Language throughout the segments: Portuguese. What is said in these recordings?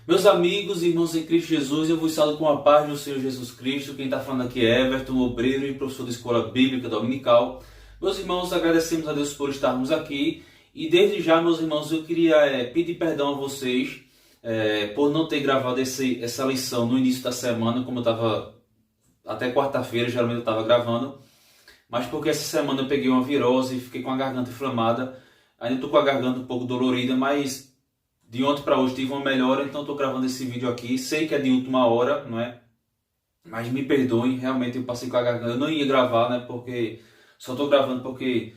Meus amigos e irmãos em Cristo Jesus, eu vos saúdo com a paz do Senhor Jesus Cristo. Quem está falando aqui é Everton, obreiro e professor da Escola Bíblica Dominical. Meus irmãos, agradecemos a Deus por estarmos aqui. E desde já, meus irmãos, eu queria pedir perdão a vocês por não ter gravado essa lição no início da semana, como eu estava até quarta-feira, geralmente eu estava gravando. Mas porque essa semana eu peguei uma virose e fiquei com a garganta inflamada. Ainda estou com a garganta um pouco dolorida, mas de ontem para hoje tive uma melhora, então estou gravando esse vídeo aqui. Sei que é de última hora, não é? Mas me perdoem, realmente eu passei com a garganta. Eu não ia gravar, né? Porque só estou gravando porque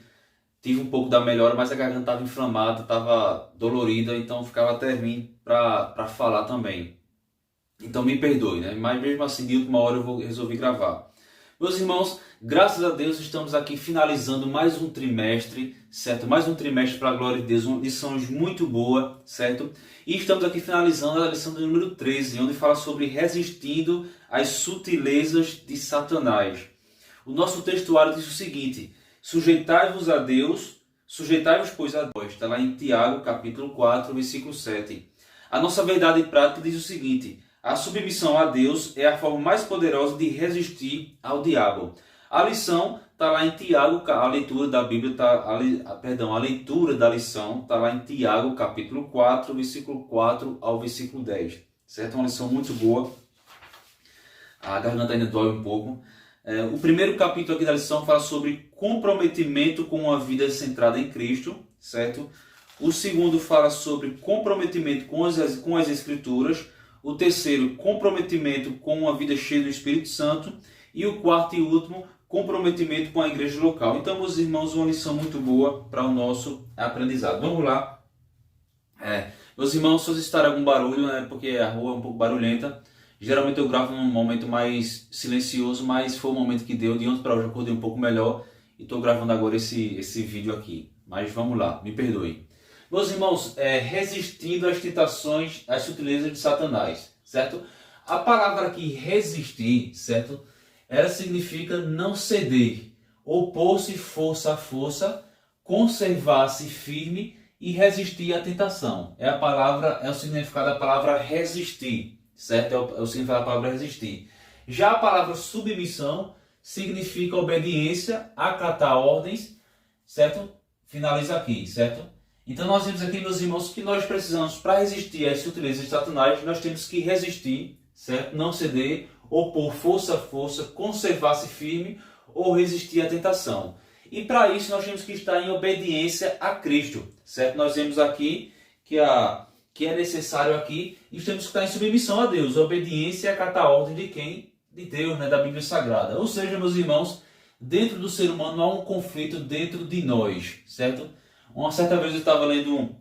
tive um pouco da melhora, mas a garganta estava inflamada, estava dolorida, então ficava até ruim para falar também. Então me perdoe, né? Mas mesmo assim, de última hora eu resolvi gravar. Meus irmãos, graças a Deus estamos aqui finalizando mais um trimestre, certo? Mais um trimestre para a glória de Deus, uma lição muito boa, certo? E estamos aqui finalizando a lição do número 13, onde fala sobre resistindo às sutilezas de Satanás. O nosso textuário diz o seguinte: sujeitai-vos a Deus, sujeitai-vos, pois, a Deus. Está lá em Tiago, capítulo 4, versículo 7. A nossa verdade prática diz o seguinte: a submissão a Deus é a forma mais poderosa de resistir ao diabo. A lição está lá em Tiago, a leitura da Bíblia, a leitura da lição está lá em Tiago, capítulo 4, versículo 4 ao versículo 10. Certo? É uma lição muito boa. A garganta ainda dói um pouco. O primeiro capítulo aqui da lição fala sobre comprometimento com uma vida centrada em Cristo, certo? O segundo fala sobre comprometimento com as Escrituras. O terceiro, comprometimento com uma vida cheia do Espírito Santo. E o quarto e último, comprometimento com a igreja local. Então, meus irmãos, uma lição muito boa para o nosso aprendizado. Vamos lá. Meus irmãos, se vocês estarem algum barulho, né, porque a rua é um pouco barulhenta, geralmente eu gravo num momento mais silencioso, mas foi o momento que deu. De ontem para hoje eu acordei um pouco melhor e estou gravando agora esse vídeo aqui. Mas vamos lá, me perdoem. Meus irmãos, resistindo às tentações, às sutilezas de Satanás, certo? A palavra aqui, resistir, certo? Ela significa não ceder, opor-se força a força, conservar-se firme e resistir à tentação. É o significado da palavra resistir, certo? É o significado da palavra resistir. Já a palavra submissão significa obediência, acatar ordens, certo? Finaliza aqui, certo? Então nós vemos aqui, meus irmãos, que nós precisamos, para resistir às sutilezas de Satanás, nós temos que resistir, certo? Não ceder, opor força a força, conservar-se firme ou resistir à tentação. E para isso nós temos que estar em obediência a Cristo, certo? Nós vemos aqui que é necessário aqui, e temos que estar em submissão a Deus, obediência e acatar a ordem de quem? De Deus, né? Da Bíblia Sagrada. Ou seja, meus irmãos, dentro do ser humano há um conflito dentro de nós, certo? Uma certa vez eu estava lendo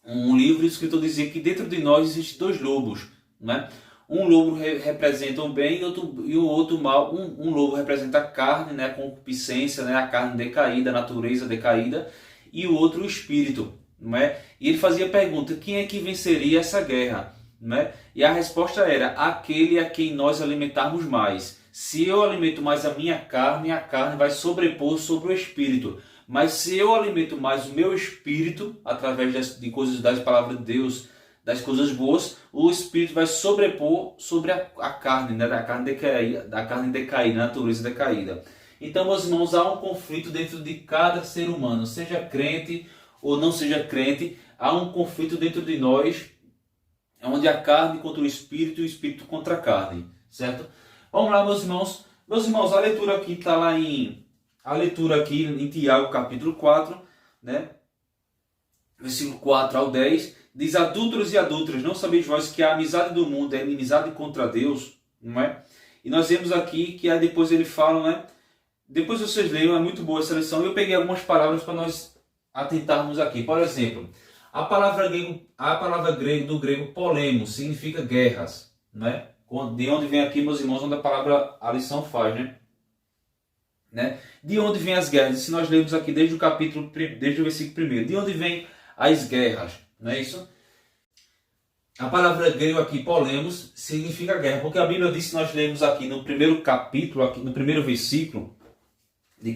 um livro e o escritor dizia que dentro de nós existem dois lobos, né? Um lobo representa o bem e o outro o mal. Um lobo representa a carne, né? A concupiscência, né? A carne decaída, a natureza decaída, e o outro o espírito, não é? E ele fazia a pergunta: quem é que venceria essa guerra? Né? E a resposta era: aquele a quem nós alimentarmos mais. Se eu alimento mais a carne vai sobrepor sobre o espírito. Mas se eu alimento mais o meu espírito, através de coisas das palavras de Deus, das coisas boas, o espírito vai sobrepor sobre a carne, né? Da carne decaída, natureza decaída. Então, meus irmãos, há um conflito dentro de cada ser humano, seja crente ou não seja crente, há um conflito dentro de nós, onde a carne contra o espírito e o espírito contra a carne, certo? Vamos lá, meus irmãos. Meus irmãos, a leitura aqui está lá em Tiago, capítulo 4, né? Versículo 4 ao 10, diz: adúlteros e adúlteras, não sabeis vós que a amizade do mundo é inimizade contra Deus, não é? E nós vemos aqui que aí depois ele fala, né? Depois vocês leiam, é muito boa essa lição. Eu peguei algumas palavras para nós atentarmos aqui. Por exemplo, a palavra grega do grego polemos significa guerras, né? De onde vem aqui, meus irmãos, onde a lição faz, né? De onde vem as guerras? Se nós lermos aqui desde o versículo 1, de onde vem as guerras? Não é isso? A palavra grega aqui, polemos, significa guerra, porque a Bíblia diz, se nós lermos aqui no primeiro capítulo, aqui no primeiro versículo de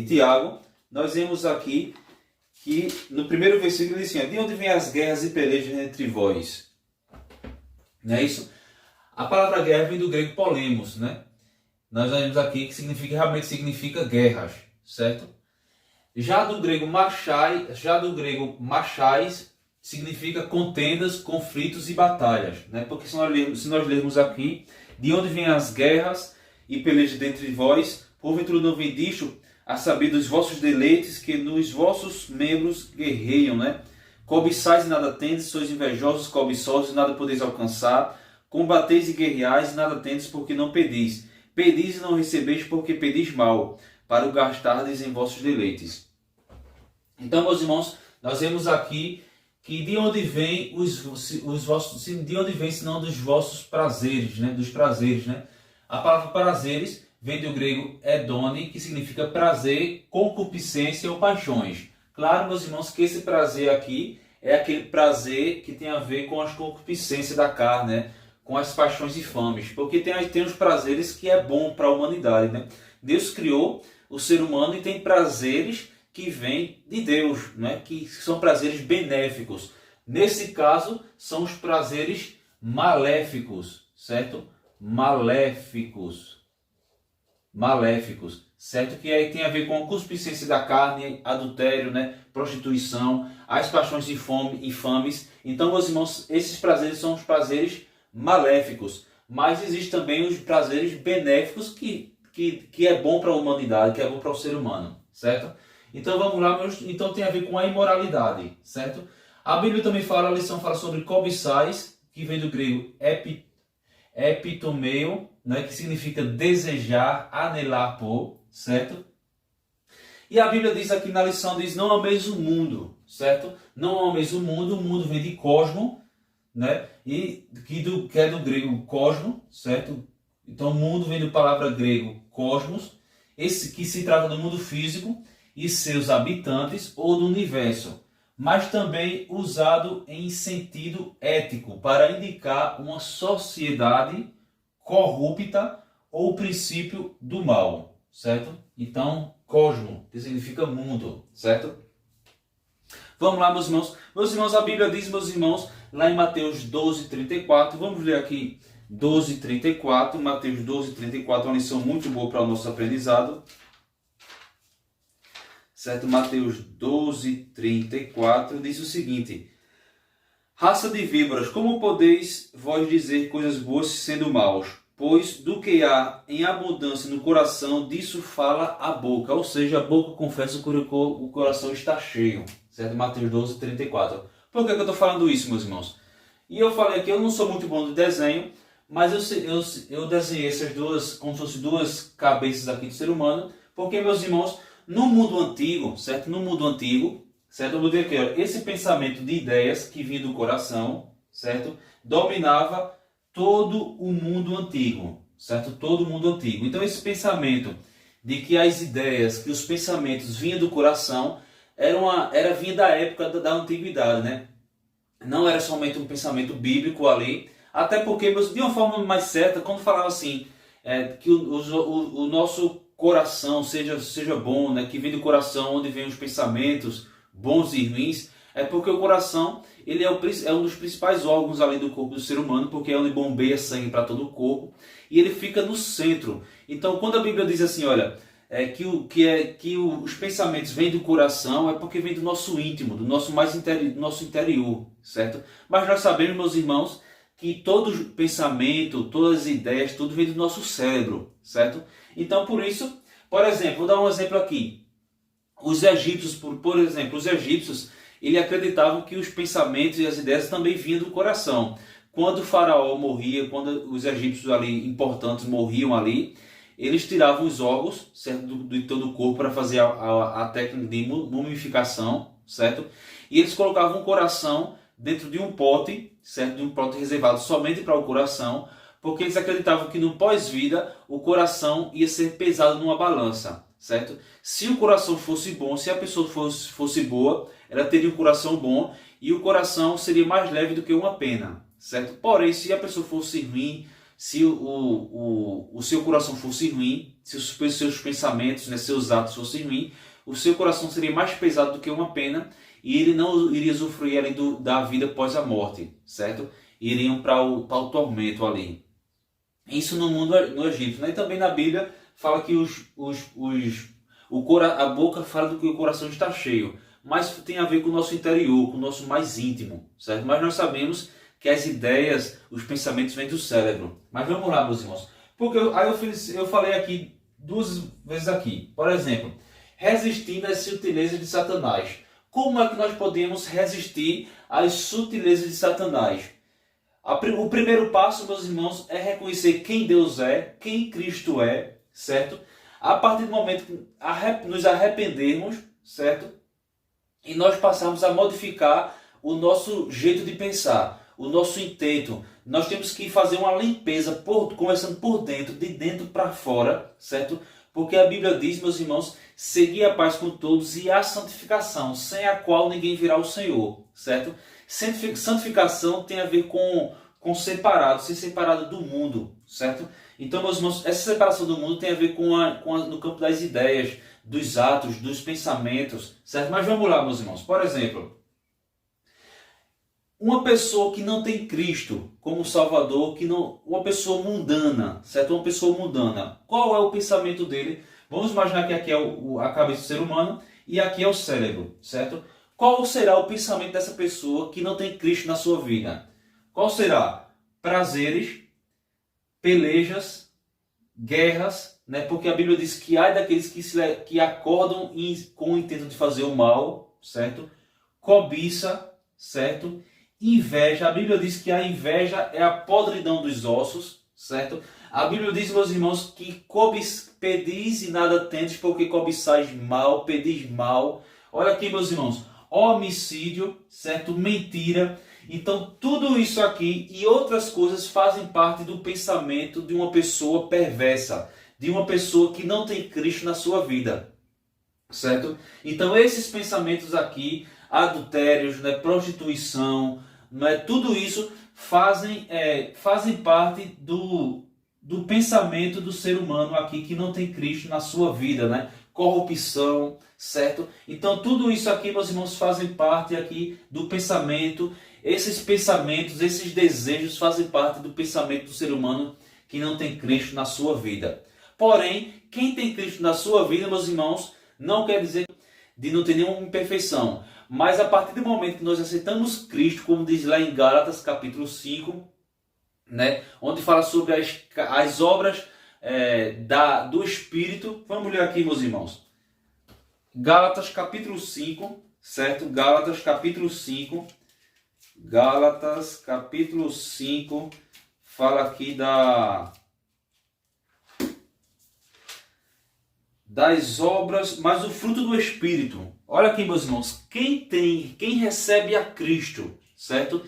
Tiago, nós vemos aqui que no primeiro versículo diz assim: de onde vêm as guerras e pelejas entre vós? Não é isso? A palavra guerra vem do grego polemos, né? Nós vemos aqui que realmente significa guerras, certo? Já do grego machais significa contendas, conflitos e batalhas, né? Porque se nós lermos aqui, de onde vêm as guerras e pelejas dentre vós, porventura não vem disto, a saber dos vossos deleites que nos vossos membros guerreiam, né? Cobiçais e nada tendes, sois invejosos, cobiçosos e nada podeis alcançar, combateis e guerreais e nada tendes porque não pedis. Pedis e não recebeis porque pedis mal, para o gastardes em vossos deleites. Então, meus irmãos, nós vemos aqui que de onde vem de onde vem senão dos vossos prazeres, né? Dos prazeres, né? A palavra prazeres vem do grego hedone, que significa prazer, concupiscência ou paixões. Claro, meus irmãos, que esse prazer aqui é aquele prazer que tem a ver com as concupiscências da carne, né? Com as paixões infames, porque tem os prazeres que é bom para a humanidade, né? Deus criou o ser humano e tem prazeres que vêm de Deus, né? Que são prazeres benéficos. Nesse caso, são os prazeres maléficos, certo? Maléficos, certo? Que aí tem a ver com a concupiscência da carne, adultério, né? Prostituição, as paixões infames. Então, meus irmãos, esses prazeres são os prazeres maléficos, mas existem também os prazeres benéficos que é bom para a humanidade, que é bom para o ser humano, certo? Então vamos lá, então tem a ver com a imoralidade, certo? A Bíblia também fala, a lição fala sobre cobiçais, que vem do grego epitomeo, né, que significa desejar, anelar por, certo? E a Bíblia diz aqui na lição, diz, não ameis o mundo, certo? Não ameis o mundo vem de cosmo, né? E que é do grego cosmo, certo? Então o mundo vem da palavra grego cosmos, esse que se trata do mundo físico e seus habitantes ou do universo, mas também usado em sentido ético para indicar uma sociedade corrupta ou princípio do mal, certo? Então, cosmo, que significa mundo, certo? Vamos lá, meus irmãos. Meus irmãos, a Bíblia diz, meus irmãos, lá em Mateus 12:34, vamos ler aqui 12:34, Mateus 12:34, uma lição muito boa para o nosso aprendizado. Certo? Mateus 12:34 diz o seguinte: raça de víboras, como podeis vós dizer coisas boas sendo maus? Pois do que há em abundância no coração, disso fala a boca. Ou seja, a boca confessa que o coração está cheio. Certo? Mateus 12:34. Por que eu estou falando isso, meus irmãos? E eu falei aqui, eu não sou muito bom de desenho, mas eu desenhei essas duas, como se fossem duas cabeças aqui do ser humano, porque, meus irmãos, no mundo antigo, certo? No mundo antigo, certo? Eu vou dizer aqui, esse pensamento de ideias que vinha do coração, certo? Dominava todo o mundo antigo, certo? Todo o mundo antigo. Então, esse pensamento de que as ideias, que os pensamentos vinham do coração, vinha da época da antiguidade, né? Não era somente um pensamento bíblico ali, até porque, de uma forma mais certa, quando falava assim, que o nosso coração seja bom, né? Que vem do coração onde vem os pensamentos bons e ruins, é porque o coração ele é um dos principais órgãos ali do corpo do ser humano, porque é onde bombeia sangue para todo o corpo, e ele fica no centro. Então, quando a Bíblia diz assim, olha, que os pensamentos vêm do coração, é porque vem do nosso íntimo, do nosso nosso interior, certo? Mas nós sabemos, meus irmãos, que todo pensamento, todas as ideias, tudo vem do nosso cérebro, certo? Então, por isso, por exemplo, vou dar um exemplo aqui. Os egípcios, por exemplo, eles acreditavam que os pensamentos e as ideias também vinham do coração. Quando o faraó morria, quando os egípcios ali importantes morriam ali, eles tiravam os órgãos, certo, de todo o corpo para fazer a técnica de mumificação, certo? E eles colocavam o coração dentro de um pote, certo? De um pote reservado somente para o coração, porque eles acreditavam que no pós-vida o coração ia ser pesado numa balança, certo? Se o coração fosse bom, se a pessoa fosse boa, ela teria um coração bom e o coração seria mais leve do que uma pena, certo? Porém, se a pessoa fosse ruim, se o seu coração fosse ruim, se os seus pensamentos, né, seus atos fossem ruins, o seu coração seria mais pesado do que uma pena e ele não iria usufruir além da vida após a morte, certo? Iriam para o tormento ali. Isso no mundo no Egito, né? E também na Bíblia fala que a boca fala do que o coração está cheio, mas tem a ver com o nosso interior, com o nosso mais íntimo, certo? Mas nós sabemos que as ideias, os pensamentos vêm do cérebro. Mas vamos lá, meus irmãos. Porque eu falei aqui 2 vezes aqui. Por exemplo, resistindo às sutilezas de Satanás. Como é que nós podemos resistir às sutilezas de Satanás? O primeiro passo, meus irmãos, é reconhecer quem Deus é, quem Cristo é, certo? A partir do momento que nos arrependermos, certo? E nós passarmos a modificar o nosso jeito de pensar, o nosso intento. Nós temos que fazer uma limpeza, começando por dentro, de dentro para fora, certo? Porque a Bíblia diz, meus irmãos, seguir a paz com todos e a santificação, sem a qual ninguém virá ao Senhor, certo? Santificação tem a ver com separado, ser separado do mundo, certo? Então, meus irmãos, essa separação do mundo tem a ver no campo das ideias, dos atos, dos pensamentos, certo? Mas vamos lá, meus irmãos. Por exemplo, uma pessoa que não tem Cristo como Salvador, uma pessoa mundana, certo? Uma pessoa mundana. Qual é o pensamento dele? Vamos imaginar que aqui é a cabeça do ser humano e aqui é o cérebro, certo? Qual será o pensamento dessa pessoa que não tem Cristo na sua vida? Qual será? Prazeres, pelejas, guerras, né? Porque a Bíblia diz que ai daqueles que acordam com o intento de fazer o mal, certo? Cobiça, certo? Inveja. A Bíblia diz que a inveja é a podridão dos ossos, certo? A Bíblia diz, meus irmãos, que pedis e nada tendes, porque cobiçais mal, pedis mal. Olha aqui, meus irmãos, homicídio, certo? Mentira. Então, tudo isso aqui e outras coisas fazem parte do pensamento de uma pessoa perversa, de uma pessoa que não tem Cristo na sua vida, certo? Então, esses pensamentos aqui, adultérios, né, prostituição, né, tudo isso fazem parte do pensamento do ser humano aqui que não tem Cristo na sua vida, né? Corrupção, certo? Então, tudo isso aqui, meus irmãos, fazem parte aqui do pensamento. Esses pensamentos, esses desejos fazem parte do pensamento do ser humano que não tem Cristo na sua vida. Porém, quem tem Cristo na sua vida, meus irmãos, não quer dizer de não ter nenhuma imperfeição. Mas a partir do momento que nós aceitamos Cristo, como diz lá em Gálatas capítulo 5, né, onde fala sobre as obras do Espírito. Vamos ler aqui, meus irmãos. Gálatas capítulo 5, certo? Gálatas capítulo 5. Gálatas capítulo 5 fala aqui das obras, mas o fruto do Espírito. Olha aqui, meus irmãos, quem recebe a Cristo, certo?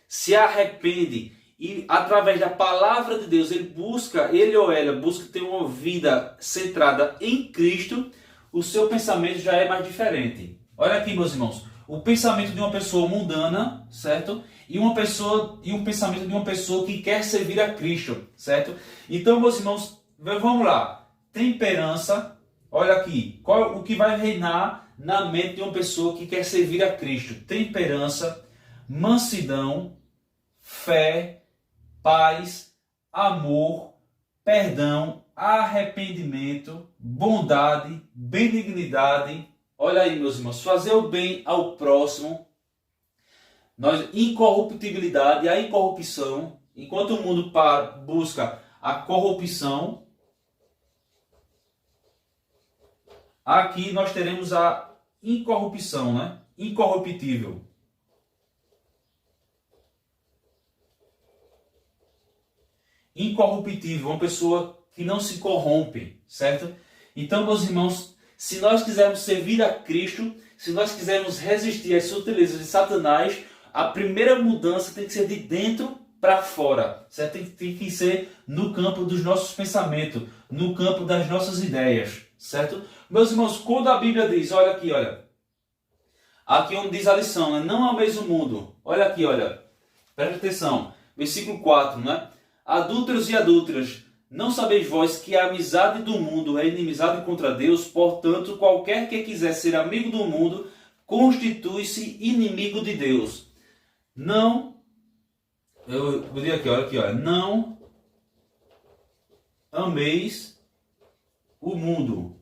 Se arrepende e através da palavra de Deus ele ou ela busca ter uma vida centrada em Cristo, o seu pensamento já é mais diferente. Olha aqui, meus irmãos, o pensamento de uma pessoa mundana, certo? E um pensamento de uma pessoa que quer servir a Cristo, certo? Então, meus irmãos, vamos lá. Temperança, olha aqui, o que vai reinar na mente de uma pessoa que quer servir a Cristo? Temperança, mansidão, fé, paz, amor, perdão, arrependimento, bondade, benignidade. Olha aí, meus irmãos, fazer o bem ao próximo, incorruptibilidade, a incorrupção. Enquanto o mundo busca a corrupção, aqui nós teremos a incorrupção, né? Incorruptível. Incorruptível, uma pessoa que não se corrompe, certo? Então, meus irmãos, se nós quisermos servir a Cristo, se nós quisermos resistir às sutilezas de Satanás, a primeira mudança tem que ser de dentro para fora, certo? Tem que ser no campo dos nossos pensamentos, no campo das nossas ideias, certo? Meus irmãos, quando a Bíblia diz, olha aqui, olha, aqui onde diz a lição, né? Não é o mesmo mundo. Olha aqui, olha, presta atenção, versículo 4, né? Adúlteros e adúlteras, Não sabeis vós que a amizade do mundo é inimizade contra Deus? Portanto, qualquer que quiser ser amigo do mundo, constitui-se inimigo de Deus. Não, eu vou dizer aqui, olha aqui, olha, não ameis o mundo.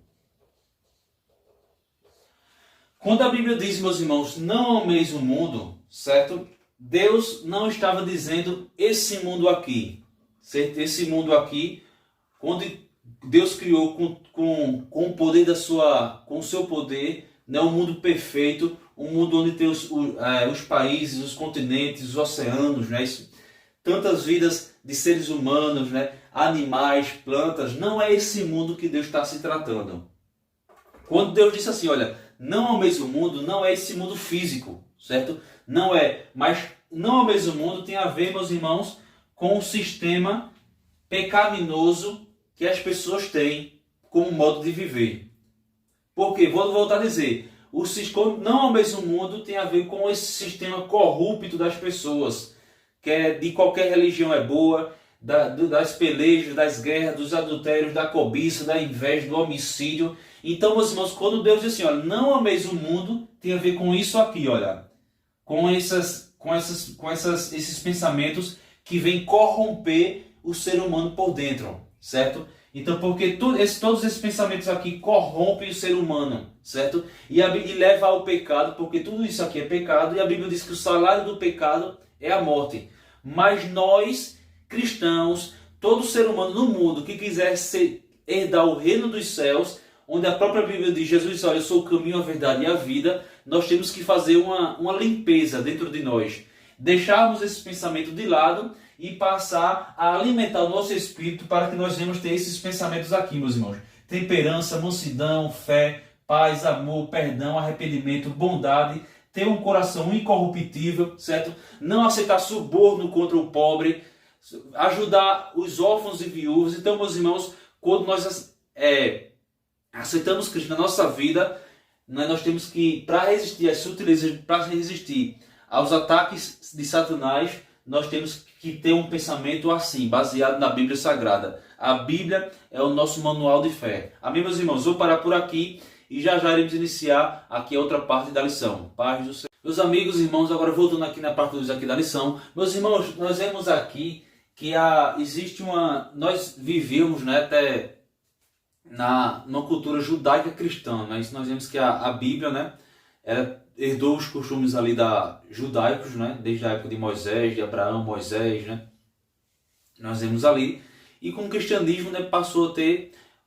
Quando a Bíblia diz, meus irmãos, não ameis o mundo, certo? Deus não estava dizendo esse mundo aqui, certo? Esse mundo aqui, quando Deus criou com o poder com o seu poder, né, um mundo perfeito, um mundo onde tem os países, os continentes, os oceanos, né, tantas vidas de seres humanos, né, animais, plantas. Não é esse mundo que Deus está se tratando. Quando Deus disse assim, olha, não ameis o mundo, não é esse mundo físico, certo? Não é, mas não ameis o mundo tem a ver, meus irmãos, com o sistema pecaminoso que as pessoas têm como modo de viver. Porque, vou voltar a dizer, não ameis o mundo tem a ver com esse sistema corrupto das pessoas, que é de qualquer religião é boa, das pelejas, das guerras, dos adultérios, da cobiça, da inveja, do homicídio. Então, meus irmãos, quando Deus diz assim, olha, não ameis o mundo, tem a ver com isso aqui, olha, com esses pensamentos que vêm corromper o ser humano por dentro, certo? Então, porque todos esses pensamentos aqui corrompem o ser humano, certo? E leva ao pecado, porque tudo isso aqui é pecado, e a Bíblia diz que o salário do pecado é a morte. Mas nós, cristãos, todo ser humano no mundo que quiser herdar o reino dos céus, onde a própria Bíblia diz, Jesus diz, olha, eu sou o caminho, a verdade e a vida, nós temos que fazer uma limpeza dentro de nós. Deixarmos esse pensamento de lado e passar a alimentar o nosso espírito para que nós venhamos ter esses pensamentos aqui, meus irmãos. Temperança, mansidão, fé, paz, amor, perdão, arrependimento, bondade, ter um coração incorruptível, certo? Não aceitar suborno contra o pobre, ajudar os órfãos e viúvas. Então, meus irmãos, quando nós aceitamos Cristo na nossa vida, nós temos que, para resistir às sutilezas, para resistir aos ataques de Satanás, nós temos que ter um pensamento assim, baseado na Bíblia Sagrada. A Bíblia é o nosso manual de fé. Amém, meus irmãos? Vou parar por aqui e já iremos iniciar aqui a outra parte da lição. Paz do Senhor. Meus amigos e irmãos, agora voltando aqui na parte 2 aqui da lição. Meus irmãos, nós vemos aqui que nós vivíamos, né, até numa cultura judaica cristã, né? Isso nós vemos que a Bíblia, né, ela herdou os costumes ali judaicos, né, desde a época de Moisés, de Abraão, Moisés, né? Nós vemos ali. E com o cristianismo, né, passou a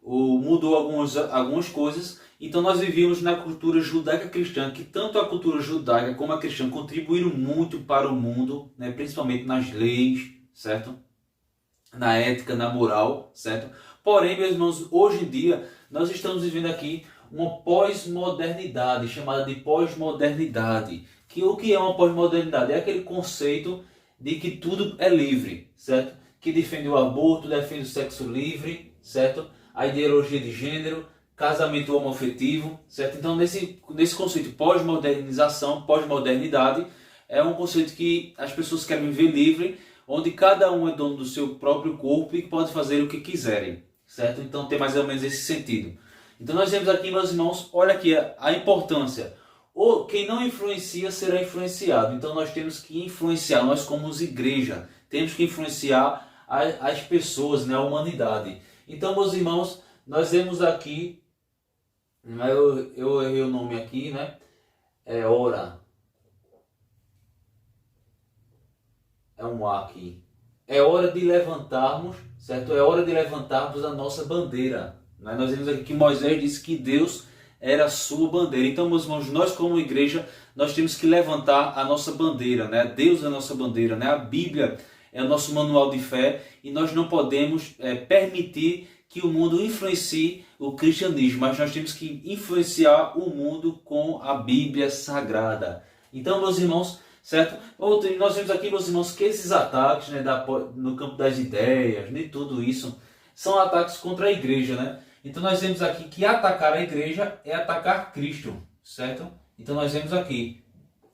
mudou algumas coisas. Então nós vivíamos na cultura judaica cristã, que tanto a cultura judaica como a cristã contribuíram muito para o mundo, né, principalmente nas leis, certo? Na ética, na moral, certo? Porém, meus irmãos, hoje em dia nós estamos vivendo aqui uma pós-modernidade, chamada de pós-modernidade. O que é uma pós-modernidade? É aquele conceito de que tudo é livre, certo? Que defende o aborto, defende o sexo livre, certo? A ideologia de gênero, casamento homoafetivo, certo? Então, nesse conceito pós-modernização, pós-modernidade, é um conceito que as pessoas querem viver livre, onde cada um é dono do seu próprio corpo e pode fazer o que quiserem, certo? Então, tem mais ou menos esse sentido. Então, nós vemos aqui, meus irmãos, olha aqui a importância. Quem não influencia será influenciado. Então, nós temos que influenciar, nós como igreja, temos que influenciar as pessoas, né, a humanidade. Então, meus irmãos, nós vemos aqui, eu errei o nome aqui, né? É hora. É um A aqui. É hora de levantarmos, certo? É hora de levantarmos a nossa bandeira. Né? Nós vemos aqui que Moisés disse que Deus era a sua bandeira. Então, meus irmãos, nós como igreja, nós temos que levantar a nossa bandeira, né? Deus é a nossa bandeira, né? A Bíblia é o nosso manual de fé e nós não podemos permitir que o mundo influencie o cristianismo, mas nós temos que influenciar o mundo com a Bíblia Sagrada. Então, meus irmãos, certo? Nós vemos aqui, meus irmãos, que esses ataques, né, no campo das ideias, de tudo isso, são ataques contra a igreja, né? Então nós vemos aqui que atacar a igreja é atacar Cristo, certo? Então nós vemos aqui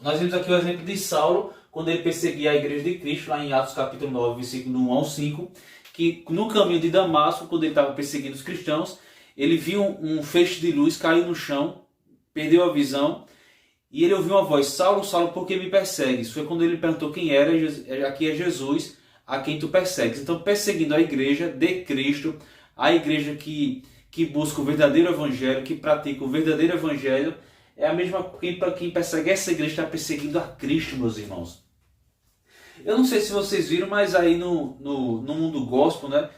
o exemplo de Saulo, quando ele perseguia a igreja de Cristo, lá em Atos capítulo 9, versículo 1 ao 5, que no caminho de Damasco, quando ele estava perseguindo os cristãos, ele viu um feixe de luz cair no chão, perdeu a visão, e ele ouviu uma voz: Saulo, Saulo, por que me persegues? Isso foi quando ele perguntou quem era. Aqui é Jesus, a quem tu persegues. Então, perseguindo a igreja de Cristo, a igreja que busca o verdadeiro evangelho, que pratica o verdadeiro evangelho, é a mesma coisa para quem persegue essa igreja, está perseguindo a Cristo, meus irmãos. Eu não sei se vocês viram, mas aí no mundo gospel, né,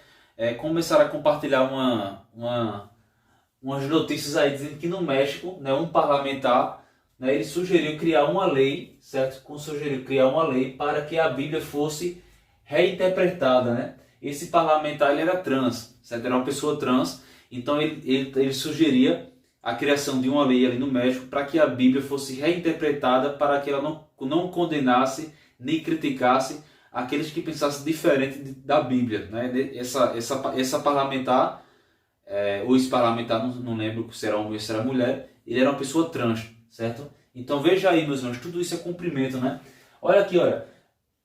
começaram a compartilhar umas notícias aí dizendo que no México, né, um parlamentar, né, ele sugeriu criar uma lei, certo? Sugeriu criar uma lei para que a Bíblia fosse reinterpretada, né? Esse parlamentar, ele era trans, certo? Era uma pessoa trans, então ele sugeria a criação de uma lei ali no México para que a Bíblia fosse reinterpretada, para que ela não condenasse nem criticasse aqueles que pensassem diferente da Bíblia, né? Essa parlamentar, ou esse parlamentar, não lembro se era homem ou se era mulher, ele era uma pessoa trans, certo? Então veja aí, meus irmãos, tudo isso é cumprimento, né? Olha aqui, olha,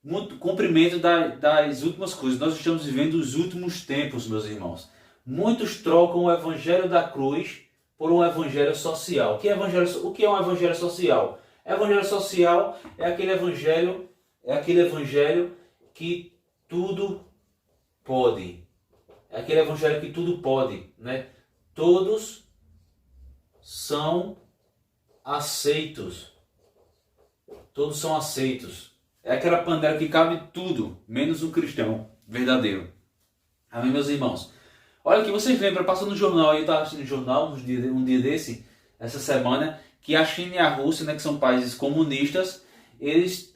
muito cumprimento das últimas coisas. Nós estamos vivendo os últimos tempos, meus irmãos. Muitos trocam o evangelho da cruz por um evangelho social. O que é um evangelho social? Evangelho social é aquele evangelho que tudo pode. É aquele evangelho que tudo pode, né? Todos são aceitos. Todos são aceitos. É aquela panela que cabe tudo, menos o cristão verdadeiro. Amém, meus irmãos? Olha que vocês lembram, passou no jornal, eu estava assistindo o jornal um dia desse, essa semana, que a China e a Rússia, né, que são países comunistas, eles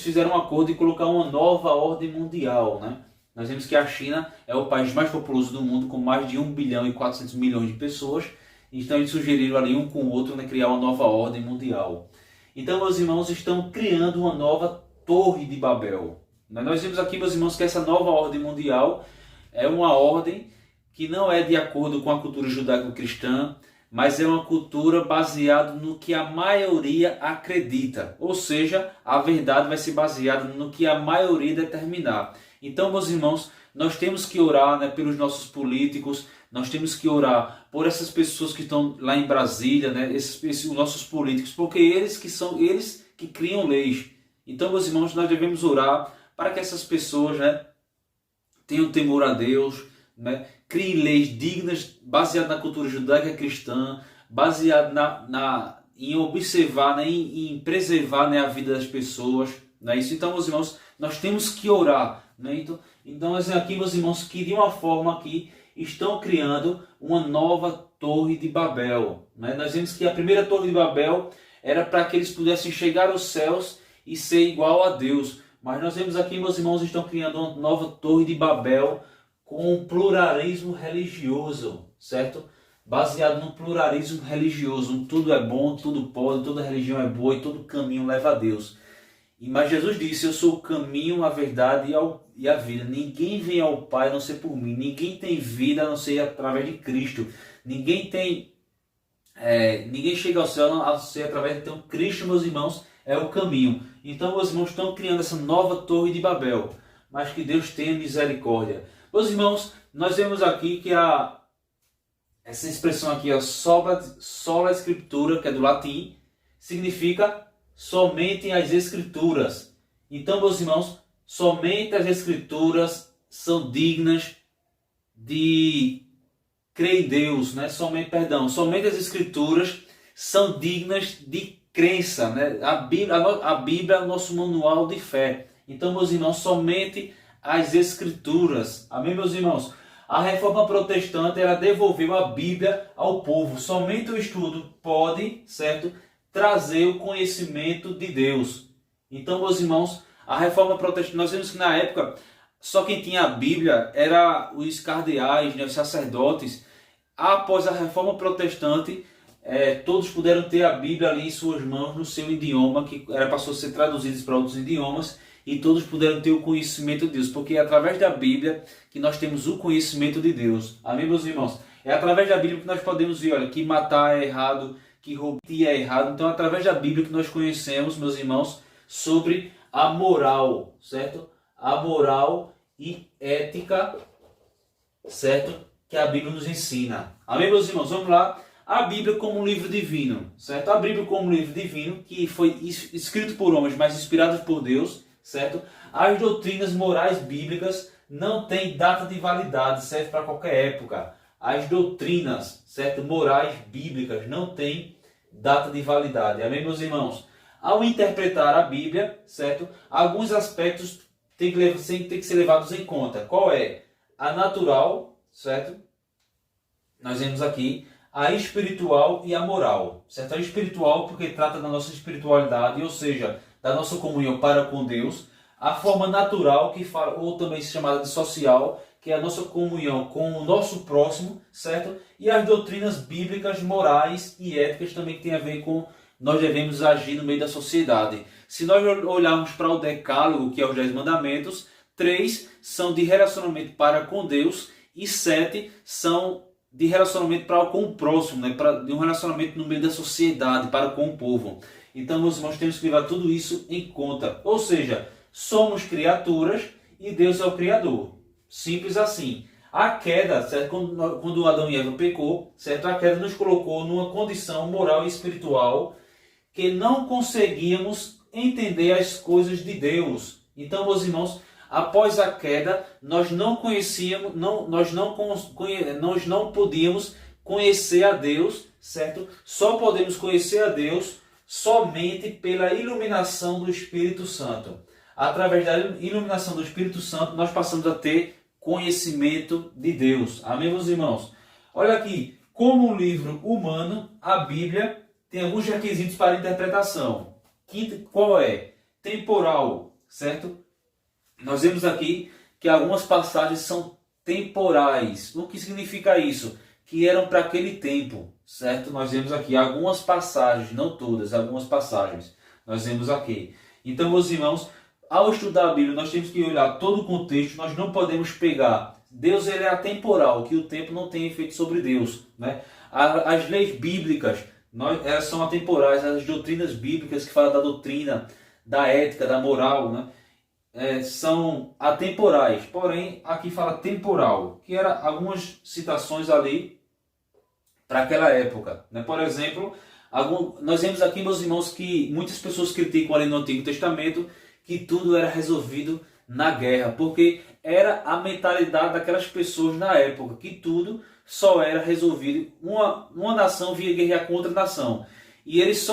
fizeram um acordo de colocar uma nova ordem mundial, né? Nós vemos que a China é o país mais populoso do mundo, com mais de 1 bilhão e 400 milhões de pessoas. Então eles sugeriram ali um com o outro, né, criar uma nova ordem mundial. Então, meus irmãos, estão criando uma nova Torre de Babel. Nós vemos aqui, meus irmãos, que essa nova ordem mundial é uma ordem que não é de acordo com a cultura judaico-cristã, mas é uma cultura baseada no que a maioria acredita. Ou seja, a verdade vai ser baseada no que a maioria determinar. Então, meus irmãos, nós temos que orar, né, pelos nossos políticos, nós temos que orar por essas pessoas que estão lá em Brasília, né, esses nossos políticos, porque eles que criam leis. Então, meus irmãos, nós devemos orar para que essas pessoas, né, tenham temor a Deus, né, criem leis dignas, baseadas na cultura judaica cristã, baseadas em observar, né, em preservar, né, a vida das pessoas. Né, isso. Então, meus irmãos, nós temos que orar. Né? Então, aqui, meus irmãos, que de uma forma que estão criando uma nova Torre de Babel. Né? Nós vemos que a primeira Torre de Babel era para que eles pudessem chegar aos céus e ser igual a Deus. Mas nós vemos aqui, meus irmãos, estão criando uma nova Torre de Babel com um pluralismo religioso, certo? Baseado no pluralismo religioso. Tudo é bom, tudo pode, toda religião é boa e todo caminho leva a Deus. Mas Jesus disse: eu sou o caminho, a verdade e a vida. Ninguém vem ao Pai a não ser por mim. Ninguém tem vida a não ser através de Cristo. Ninguém chega ao céu a não ser através de Cristo, meus irmãos, é o caminho. Então, meus irmãos, estão criando essa nova Torre de Babel. Mas que Deus tenha misericórdia. Meus irmãos, nós vemos aqui que essa expressão aqui, sola Escritura, que é do latim, significa somente as Escrituras. Então, meus irmãos, somente as Escrituras são dignas de crer em Deus, né? Somente as Escrituras são dignas de crença, né? A Bíblia é o nosso manual de fé. Então, meus irmãos, somente as Escrituras. Amém, meus irmãos? A Reforma Protestante, ela devolveu a Bíblia ao povo. Somente o estudo pode, certo, trazer o conhecimento de Deus. Então, meus irmãos, a Reforma Protestante, nós vemos que na época só quem tinha a Bíblia era os cardeais, né, os sacerdotes. Após a Reforma Protestante, todos puderam ter a Bíblia ali em suas mãos, no seu idioma, que passou a ser traduzido para outros idiomas, e todos puderam ter o conhecimento de Deus, porque é através da Bíblia que nós temos o conhecimento de Deus. Amém, meus irmãos? É através da Bíblia que nós podemos ver, olha, que matar é errado, que roubar é errado. Então, é através da Bíblia que nós conhecemos, meus irmãos, sobre a moral, certo? A moral e ética, certo? Que a Bíblia nos ensina. Amém, meus irmãos? Vamos lá. A Bíblia como um livro divino, certo? A Bíblia como um livro divino que foi escrito por homens, mas inspirado por Deus, certo? As doutrinas morais bíblicas não têm data de validade, serve para qualquer época. As doutrinas, certo? Morais bíblicas não têm data de validade. Amém, meus irmãos? Ao interpretar a Bíblia, certo? Alguns aspectos têm que ser levados em conta. Qual é? A natural, certo? Nós vemos aqui a espiritual e a moral, certo? A espiritual porque trata da nossa espiritualidade, ou seja, da nossa comunhão para com Deus. A forma natural, que fala, ou também chamada de social, que é a nossa comunhão com o nosso próximo, certo? E as doutrinas bíblicas, morais e éticas também que tem a ver com nós devemos agir no meio da sociedade. Se nós olharmos para o Decálogo, que é os 10 mandamentos, 3 são de relacionamento para com Deus e 7 são de relacionamento para com o próximo, né? De um relacionamento no meio da sociedade, para com o povo. Então, meus irmãos, temos que levar tudo isso em conta. Ou seja, somos criaturas e Deus é o Criador. Simples assim. A queda, certo? Quando Adão e Eva pecou, certo? A queda nos colocou numa condição moral e espiritual que não conseguíamos entender as coisas de Deus. Então, meus irmãos, após a queda, nós não conhecíamos, nós não podíamos conhecer a Deus, certo? Só podemos conhecer a Deus somente pela iluminação do Espírito Santo. Através da iluminação do Espírito Santo, nós passamos a ter conhecimento de Deus. Amém, meus irmãos? Olha aqui, como um livro humano, a Bíblia tem alguns requisitos para interpretação. Qual é? Temporal, certo? Nós vemos aqui que algumas passagens são temporais. O que significa isso? Que eram para aquele tempo, certo? Nós vemos aqui algumas passagens, não todas, algumas passagens. Nós vemos aqui. Então, meus irmãos, ao estudar a Bíblia, nós temos que olhar todo o contexto. Nós não podemos pegar. Deus ele é atemporal, que o tempo não tem efeito sobre Deus, né? As leis bíblicas, elas são atemporais. As doutrinas bíblicas que falam da doutrina, da ética, da moral, né? São atemporais, porém aqui fala temporal, que era algumas citações ali para aquela época, né? Por exemplo, nós vemos aqui, meus irmãos, que muitas pessoas criticam ali no Antigo Testamento que tudo era resolvido na guerra, porque era a mentalidade daquelas pessoas na época, que tudo só era resolvido, uma nação via guerrear contra a nação, e eles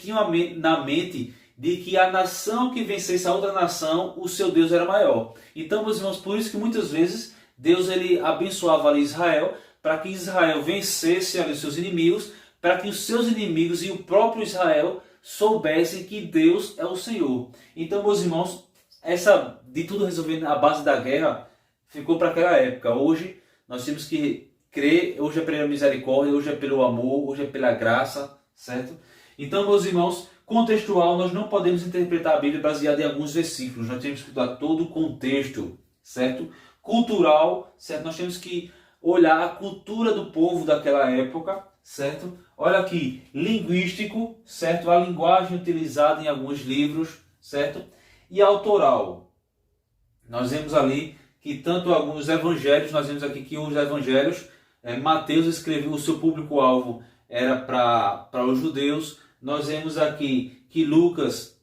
tinham na mente de que a nação que vencesse a outra nação, o seu Deus era maior. Então, meus irmãos, por isso que muitas vezes Deus ele abençoava ali Israel, para que Israel vencesse ali os seus inimigos, para que os seus inimigos e o próprio Israel soubessem que Deus é o Senhor. Então, meus irmãos, essa de tudo resolver na base da guerra ficou para aquela época. Hoje nós temos que crer, hoje é pela misericórdia, hoje é pelo amor, hoje é pela graça, certo? Então, meus irmãos, contextual, nós não podemos interpretar a Bíblia baseada em alguns versículos. Nós temos que estudar todo o contexto, certo? Cultural, certo? Nós temos que olhar a cultura do povo daquela época, certo? Olha aqui, linguístico, certo? A linguagem utilizada em alguns livros, certo? E autoral. Nós vemos ali que tanto alguns evangelhos, nós vemos aqui que os evangelhos, Mateus escreveu, o seu público-alvo era para os judeus. Nós vemos aqui que Lucas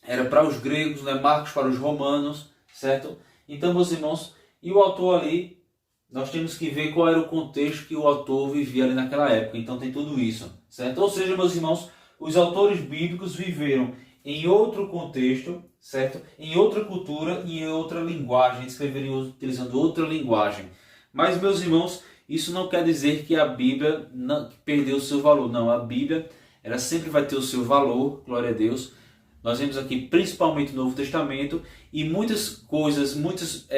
era para os gregos, né? Marcos para os romanos, certo? Então, meus irmãos, e o autor ali, nós temos que ver qual era o contexto que o autor vivia ali naquela época. Então tem tudo isso, certo? Ou seja, meus irmãos, os autores bíblicos viveram em outro contexto, certo? Em outra cultura e em outra linguagem, escreveriam utilizando outra linguagem. Mas, meus irmãos, isso não quer dizer que a Bíblia perdeu o seu valor. Não, a Bíblia ela sempre vai ter o seu valor, glória a Deus. Nós vemos aqui principalmente o Novo Testamento e muitas coisas, muitas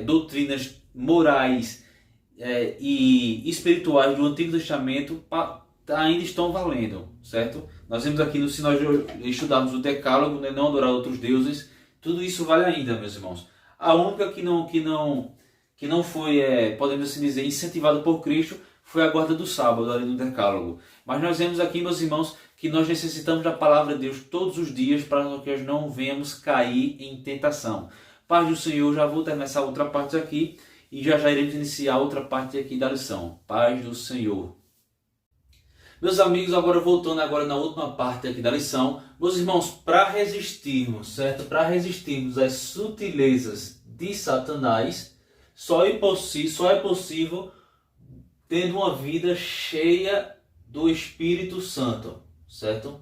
doutrinas morais e espirituais do Antigo Testamento ainda estão valendo, certo? Nós vemos aqui, se nós estudarmos o Decálogo, né, não adorar outros deuses, tudo isso vale ainda, meus irmãos. A única que não foi, podemos assim dizer, incentivada por Cristo foi a guarda do sábado ali no Decálogo. Mas nós vemos aqui, meus irmãos, que nós necessitamos da palavra de Deus todos os dias para que nós não venhamos cair em tentação. Paz do Senhor, já vou terminar essa outra parte aqui e já iremos iniciar outra parte aqui da lição. Paz do Senhor. Meus amigos, voltando agora na última parte aqui da lição, meus irmãos, para resistirmos, certo? Para resistirmos às sutilezas de Satanás, só é possível tendo uma vida cheia do Espírito Santo, certo?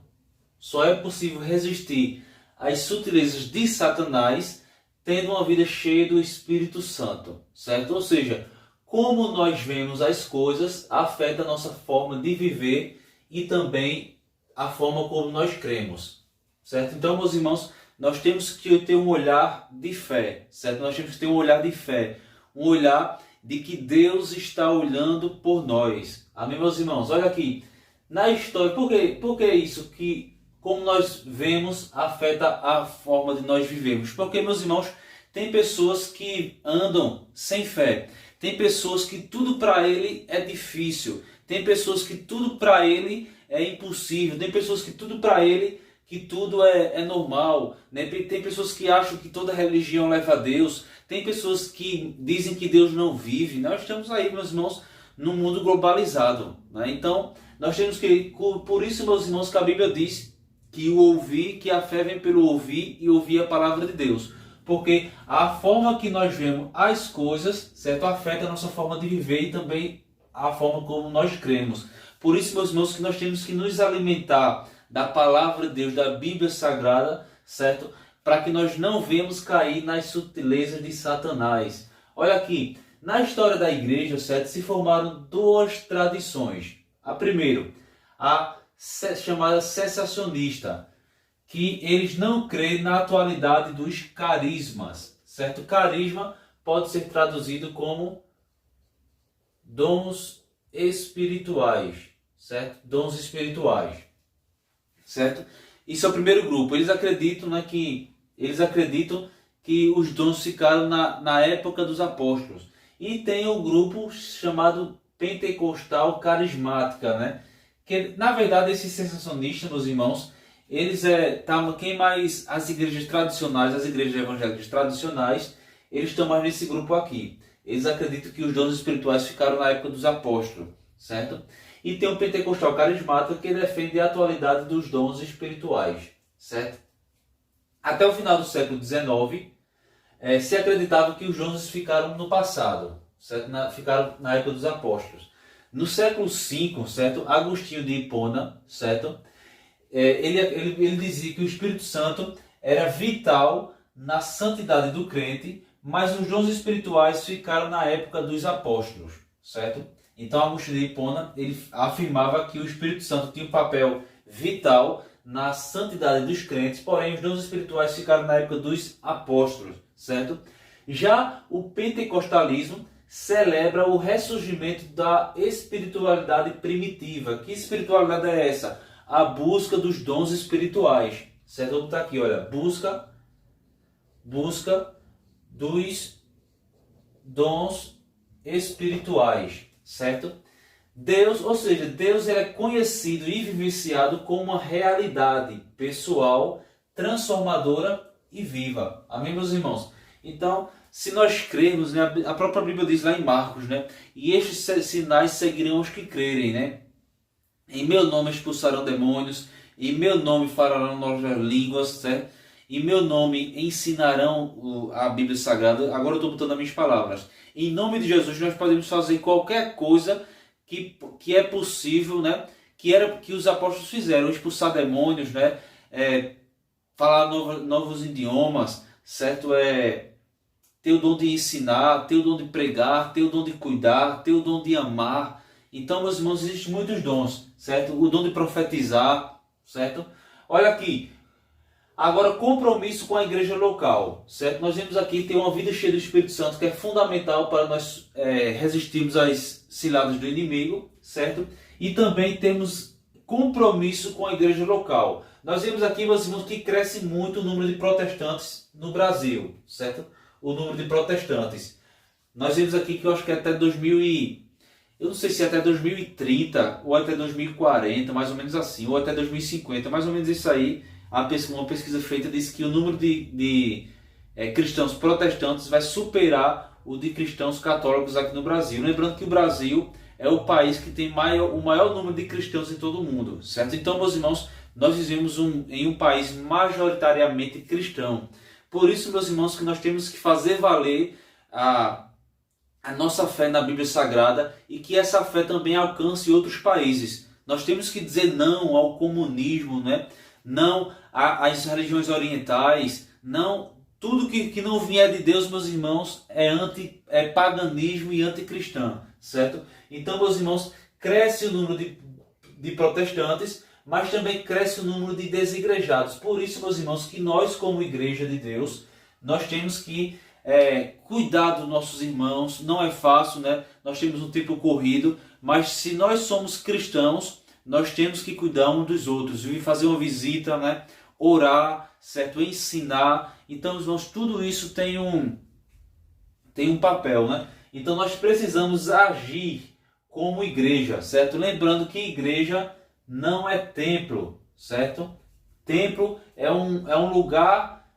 Só é possível resistir às sutilezas de Satanás tendo uma vida cheia do Espírito Santo, certo? Ou seja, como nós vemos as coisas afeta a nossa forma de viver e também a forma como nós cremos, certo? Então, meus irmãos, nós temos que ter um olhar de fé, certo? Nós temos que ter um olhar de fé, um olhar de que Deus está olhando por nós. Amém, meus irmãos? Olha aqui, na história, por que isso? Que como nós vemos afeta a forma de nós vivemos. Porque, meus irmãos, tem pessoas que andam sem fé. Tem pessoas que tudo para ele é difícil. Tem pessoas que tudo para ele é impossível. Tem pessoas que tudo para ele que tudo é normal, né? Tem pessoas que acham que toda religião leva a Deus. Tem pessoas que dizem que Deus não vive. Nós estamos aí, meus irmãos, num mundo globalizado, né? Então, nós temos que... Por isso, meus irmãos, que a Bíblia diz que a fé vem pelo ouvir e ouvir a palavra de Deus. Porque a forma que nós vemos as coisas, certo, afeta a nossa forma de viver e também a forma como nós cremos. Por isso, meus irmãos, que nós temos que nos alimentar da palavra de Deus, da Bíblia Sagrada, certo? Para que nós não venhamos cair nas sutilezas de Satanás. Olha aqui, na história da igreja, certo, se formaram duas tradições. A primeira, a chamada cessacionista, que eles não creem na atualidade dos carismas, certo? Carisma pode ser traduzido como dons espirituais, certo? Dons espirituais, certo? Isso é o primeiro grupo. Eles acreditam que os dons ficaram na época dos apóstolos. E tem o grupo chamado pentecostal carismática, né? Que, na verdade, esses sensacionistas, meus irmãos, eles quem mais as igrejas tradicionais, as igrejas evangélicas tradicionais, eles estão mais nesse grupo aqui. Eles acreditam que os dons espirituais ficaram na época dos apóstolos, certo? E tem o pentecostal carismático que defende a atualidade dos dons espirituais, certo? Até o final do século XIX, se acreditava que os dons ficaram no passado, certo? Ficaram na época dos apóstolos. No século V, certo? Agostinho de Hipona, certo? Ele dizia que o Espírito Santo era vital na santidade do crente, mas os dons espirituais ficaram na época dos apóstolos, certo? Então Agostinho de Hipona, ele afirmava que o Espírito Santo tinha um papel vital na santidade dos crentes, porém os dons espirituais ficaram na época dos apóstolos, certo? Já o pentecostalismo celebra o ressurgimento da espiritualidade primitiva. Que espiritualidade é essa? A busca dos dons espirituais, certo? Vou botar aqui, olha, busca dos dons espirituais, certo? Deus, ou seja, Deus é conhecido e vivenciado como uma realidade pessoal, transformadora e viva. Amém, meus irmãos? Então, se nós crermos, né, a própria Bíblia diz lá em Marcos, né? E estes sinais seguirão os que crerem, né? Em meu nome expulsarão demônios, em meu nome falarão novas línguas, certo? Em meu nome ensinarão a Bíblia Sagrada. Agora eu estou botando as minhas palavras. Em nome de Jesus nós podemos fazer qualquer coisa que é possível, né? Que os apóstolos fizeram, expulsar demônios, né? Falar novos idiomas, certo? Ter o dom de ensinar, ter o dom de pregar, ter o dom de cuidar, ter o dom de amar. Então, meus irmãos, existem muitos dons, certo? O dom de profetizar, certo? Olha aqui. Agora, compromisso com a igreja local, certo? Nós vemos aqui ter uma vida cheia do Espírito Santo, que é fundamental para nós resistirmos às ciladas do inimigo, certo? E também temos compromisso com a igreja local. Nós vemos aqui, meus irmãos, que cresce muito o número de protestantes no Brasil, certo? O número de protestantes. Nós vemos aqui que eu acho que até eu não sei se até 2030 ou até 2040, mais ou menos assim, ou até 2050, mais ou menos isso aí. Uma pesquisa feita diz que o número de cristãos protestantes vai superar o de cristãos católicos aqui no Brasil. Lembrando que o Brasil é o país que tem o maior número de cristãos em todo o mundo, certo? Então, meus irmãos, nós vivemos em um país majoritariamente cristão. Por isso, meus irmãos, que nós temos que fazer valer a nossa fé na Bíblia Sagrada e que essa fé também alcance outros países. Nós temos que dizer não ao comunismo, né? Não às religiões orientais, não tudo que não vier de Deus, meus irmãos, é paganismo e anticristão, certo? Então, meus irmãos, cresce o número de protestantes, mas também cresce o número de desigrejados. Por isso, meus irmãos, que nós, como igreja de Deus, nós temos que cuidar dos nossos irmãos. Não é fácil, né? Nós temos um tempo corrido, mas se nós somos cristãos, nós temos que cuidar uns dos outros, vir fazer uma visita, né? Orar, certo? Ensinar. Então, meus irmãos, tudo isso tem um papel, né? Então, nós precisamos agir como igreja, certo? Lembrando que igreja não é templo, certo? Templo é um lugar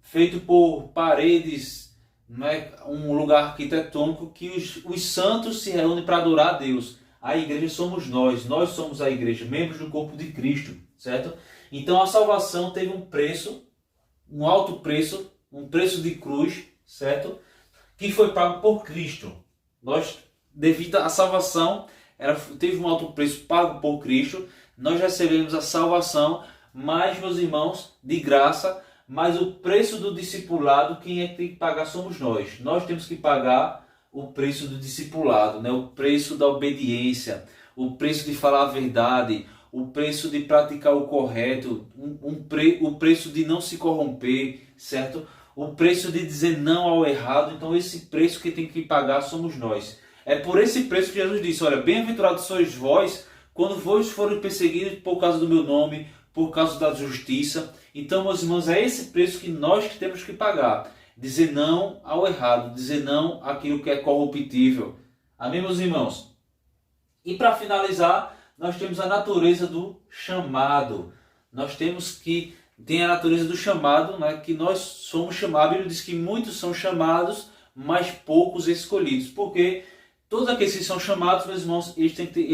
feito por paredes, né? Um lugar arquitetônico que os santos se reúnem para adorar a Deus. A igreja somos nós somos a igreja, membros do corpo de Cristo, certo? Então a salvação teve um preço, um alto preço, um preço de cruz, certo? Que foi pago por Cristo. Devido à salvação, teve um alto preço pago por Cristo. Nós recebemos a salvação, mas, meus irmãos, de graça, mas o preço do discipulado, quem é que tem que pagar somos nós. Nós temos que pagar o preço do discipulado, né? O preço da obediência, o preço de falar a verdade, o preço de praticar o correto, o preço de não se corromper, certo? O preço de dizer não ao errado. Então esse preço que tem que pagar somos nós. É por esse preço que Jesus disse, olha, bem-aventurados sois vós, quando vós forem perseguidos por causa do meu nome, por causa da justiça. Então, meus irmãos, é esse preço que nós temos que pagar. Dizer não ao errado, dizer não àquilo que é corruptível. Amém, meus irmãos? E para finalizar, nós temos a natureza do chamado. Nós temos que ter a natureza do chamado, né? Que nós somos chamados. A Bíblia diz que muitos são chamados, mas poucos escolhidos. Porque todos aqueles que são chamados, meus irmãos, ele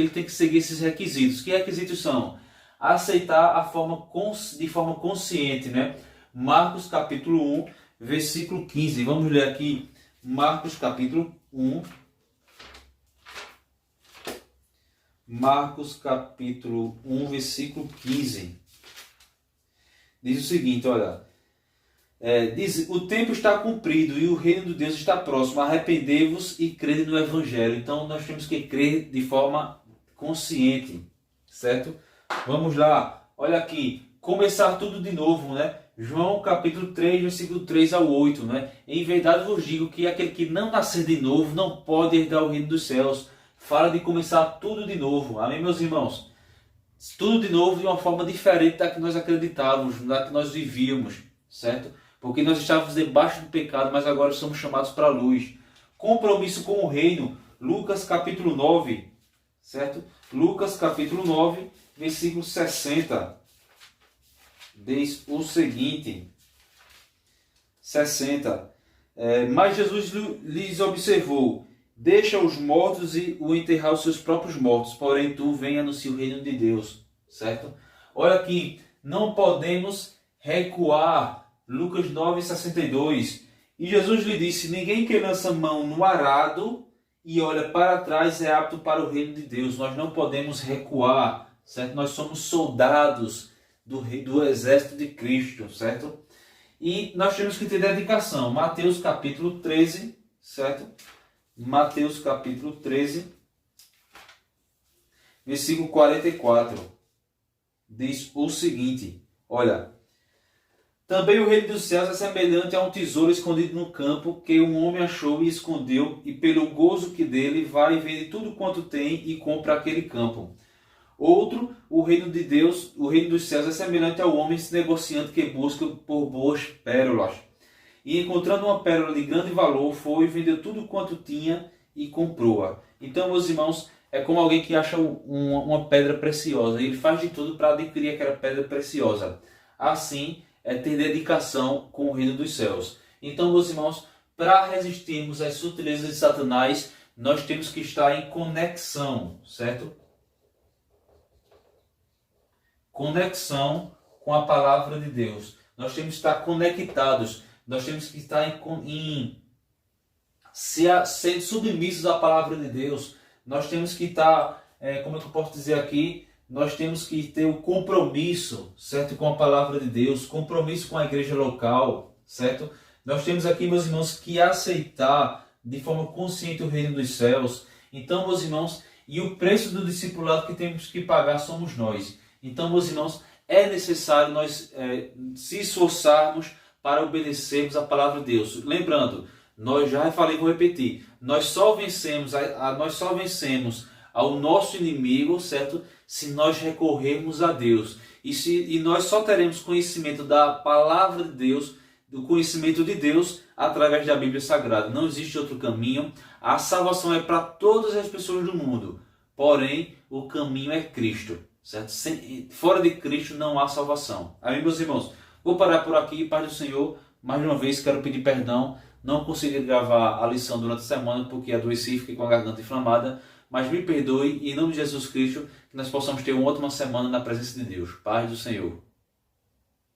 tem que seguir esses requisitos. Que requisitos são? Aceitar de forma consciente, né? Marcos capítulo 1, versículo 15. Vamos ler aqui Marcos capítulo 1. Marcos capítulo 1, versículo 15. Diz o seguinte, olha. Diz, o tempo está cumprido e o reino de Deus está próximo. Arrependei-vos e crede no Evangelho. Então nós temos que crer de forma consciente, certo? Vamos lá, olha aqui, começar tudo de novo, né? João capítulo 3, versículo 3 ao 8, né? Em verdade vos digo que aquele que não nascer de novo não pode herdar o reino dos céus. Fala de começar tudo de novo, amém, meus irmãos? Tudo de novo de uma forma diferente da que nós acreditávamos, da que nós vivíamos, certo? Porque nós estávamos debaixo do pecado, mas agora somos chamados para a luz. Compromisso com o reino, Lucas capítulo 9, certo? Lucas capítulo 9, versículo 60, diz o seguinte, 60, mas Jesus lhes observou, deixa os mortos e o enterrar os seus próprios mortos, porém tu vem anunciar o reino de Deus, certo? Olha aqui, não podemos recuar, Lucas 9, 62, e Jesus lhe disse, ninguém que lança mão no arado e olha para trás é apto para o reino de Deus. Nós não podemos recuar, certo? Nós somos soldados do exército de Cristo, certo? E nós temos que ter dedicação. Mateus capítulo 13, certo? Mateus capítulo 13, versículo 44, diz o seguinte, olha, também o reino dos céus é semelhante a um tesouro escondido no campo, que um homem achou e escondeu, e pelo gozo que dele vai e vende tudo quanto tem e compra aquele campo. Outro, o reino de Deus, o reino dos céus é semelhante ao homem negociante que busca por boas pérolas. E encontrando uma pérola de grande valor, foi, vendeu tudo quanto tinha e comprou-a. Então, meus irmãos, é como alguém que acha uma pedra preciosa. Ele faz de tudo para adquirir aquela pedra preciosa. Assim é ter dedicação com o reino dos céus. Então, meus irmãos, para resistirmos às sutilezas de Satanás, nós temos que estar em conexão, certo? Conexão com a palavra de Deus. Nós temos que estar conectados. Nós temos que estar sendo submissos à palavra de Deus. Nós temos que estar, como é que eu posso dizer aqui? Nós temos que ter o compromisso, certo? Com a palavra de Deus, compromisso com a igreja local, certo? Nós temos aqui, meus irmãos, que aceitar de forma consciente o reino dos céus. Então, meus irmãos, e o preço do discipulado que temos que pagar somos nós. Então, meus irmãos, é necessário nós se esforçarmos para obedecermos a palavra de Deus. Lembrando, nós já falei, vou repetir, nós só vencemos ao nosso inimigo, certo? Se nós recorrermos a Deus. E nós só teremos conhecimento da palavra de Deus, do conhecimento de Deus, através da Bíblia Sagrada. Não existe outro caminho. A salvação é para todas as pessoas do mundo. Porém, o caminho é Cristo. Certo? Fora de Cristo não há salvação. Amém, meus irmãos? Vou parar por aqui. Paz do Senhor. Mais uma vez, quero pedir perdão. Não consegui gravar a lição durante a semana porque adoeci, fiquei com a garganta inflamada. Mas me perdoe, em nome de Jesus Cristo, que nós possamos ter uma ótima semana na presença de Deus. Paz do Senhor.